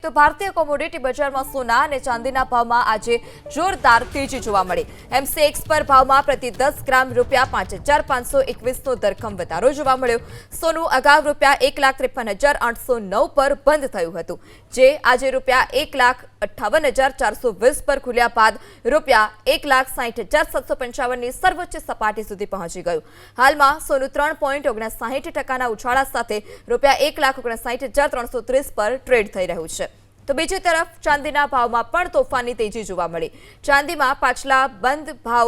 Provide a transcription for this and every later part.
તો ભારતીય કોમોડિટી બજારમાં સોના અને ચાંદીના ભાવમાં આજે જોરદાર તેજી જોવા મળી। એમસીએક્સ પર ભાવમાં પ્રતિ 10 ગ્રામ ₹5,521નો ધરખમ વધારો જોવા મળ્યો। સોનું અગાઉ ₹1,53,809 પર બંધ થયું હતું, જે આજે ₹1,58,420 પર ખુલ્યા બાદ ₹1,60,755ની સર્વોચ્ચ સપાટી સુધી પહોંચી ગયું। હાલમાં સોનું 3.59%ના ઉછાળા સાથે ₹1,59,330 પર ટ્રેડ થઈ રહ્યું છે। તો બીજી તરફ ચાંદીના ભાવમાં પણ તોફાની તેજી જોવા મળી। ચાંદીમાં પાછલા બંધ ભાવ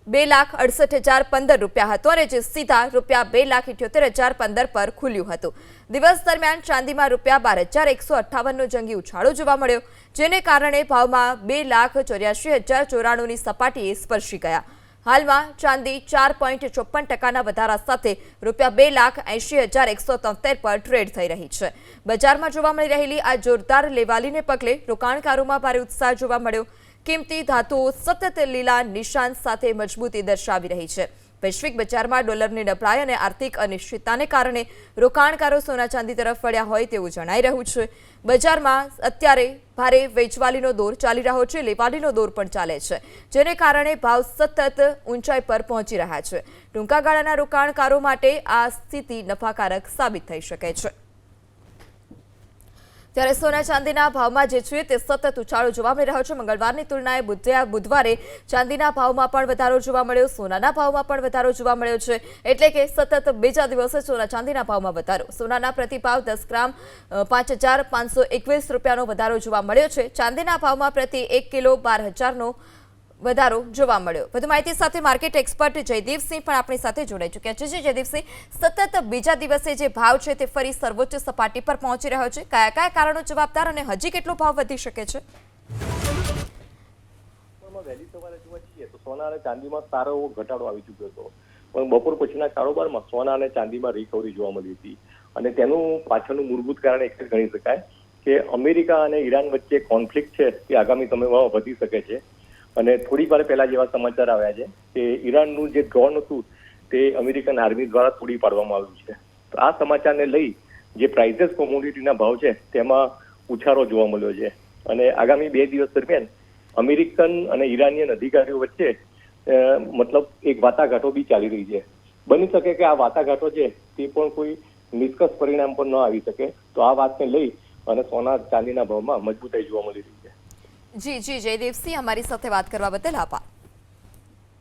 ₹2,68,015 હતો અને જે સીધા ₹2,78,015 પર ખુલ્યું હતું। દિવસ દરમિયાન ચાંદીમાં ₹12,158નો જંગી ઉછાળો જોવા મળ્યો, જેને કારણે ભાવમાં ₹2,84,094ની સપાટીએ સ્પર્શી ગયા। હાલમાં ચાંદી 4.54%ના વધારા સાથે ₹2,80,173 પર ટ્રેડ થઈ રહી છે। બજારમાં જોવા મળી રહેલી આ જોરદાર લેવાલીને પગલે રોકાણકારોમાં ભારે ઉત્સાહ જોવા મળ્યો। કિંમતી ધાતુઓ સતત લીલા નિશાન સાથે મજબૂતી દર્શાવી રહી છે। વૈશ્વિક બજારમાં ડોલરની નબળાઈ અને આર્થિક અનિશ્ચિતતાને કારણે રોકાણકારો સોના ચાંદી તરફ વળ્યા હોય તેવું જણાઈ રહ્યું છે। બજારમાં અત્યારે ભારે વેચવાલીનો દોર ચાલી રહ્યો છે, લેવાલીનો દોર પણ ચાલે છે, જેને કારણે ભાવ સતત ઊંચાઈ પર પહોંચી રહ્યા છે। ટૂંકા ગાળાના રોકાણકારો માટે આ સ્થિતિ નફાકારક સાબિત થઈ શકે છે। ત્યારે સોના ચાંદીના ભાવમાં જે છે તે સતત ઉછાળો જોવા મળી રહ્યો છે। મંગળવારની તુલનાએ બુધવારે ચાંદીના ભાવમાં પણ વધારો જોવા મળ્યો, સોનાના ભાવમાં પણ વધારો જોવા મળ્યો છે, એટલે કે સતત બીજા દિવસે સોના ચાંદીના ભાવમાં વધારો। સોનાના પ્રતિભાવ 10 ગ્રામ ₹5,521નો વધારો જોવા મળ્યો છે। ચાંદીના ભાવમાં પ્રતિ 1 કિલો 12,000નો વધારો જોવા મળ્યો। વધુ માહિતી સાથે માર્કેટ એક્સપર્ટ જયદીપસિંહ પણ આપણી સાથે જોડાઈ ચૂક્યા છે। જયદીપસિંહ, સતત બીજા દિવસે જે ભાવ છે તે ફરી સર્વોચ્ચ સપાટી પર પહોંચી રહ્યો છે, કયા કયા કારણો જવાબદાર અને હજી કેટલો ભાવ વધી શકે છે? વહેલી સવારે જોવા જઈએ તો સોના અને ચાંદીમાં સારો એવો ઘટાડો આવી ચૂક્યો હતો, પણ બપોર પછીના કારોબારમાં સોના અને ચાંદીમાં રિકવરી જોવા મળી હતી। અને તેનું પાછળનું મૂળભૂત કારણ એક જ ગણી શકાય કે અમેરિકા અને ઈરાન વચ્ચે કોન્ફ્લિક્ટ છે તે આગામી સમયમાં વધી શકે છે। અને થોડીક વાર પહેલા જેવા સમાચાર આવ્યા છે કે ઈરાનનું જે ડ્રોન હતું તે અમેરિકન આર્મી દ્વારા તોડી પાડવામાં આવ્યું છે। તો આ સમાચારને લઈ જે પ્રાઇઝેસ કોમોડિટીના ભાવ છે તેમાં ઉછાળો જોવા મળ્યો છે। અને આગામી 2 દિવસ દરમિયાન અમેરિકન અને ઈરાનિયન અધિકારીઓ વચ્ચે મતલબ એક વાટાઘાટો બી ચાલી રહી છે। બની શકે કે આ વાટાઘાટો છે તે પણ કોઈ નિષ્કર્ષ પરિણામ પર ન આવી શકે। તો આ વાતને લઈ અને સોના ચાંદીના ભાવમાં મજબૂતાઈ જોવા મળી રહી છે। જી જયદેવસિંહ, અમારી સાથે વાત કરવા બદલ આભાર।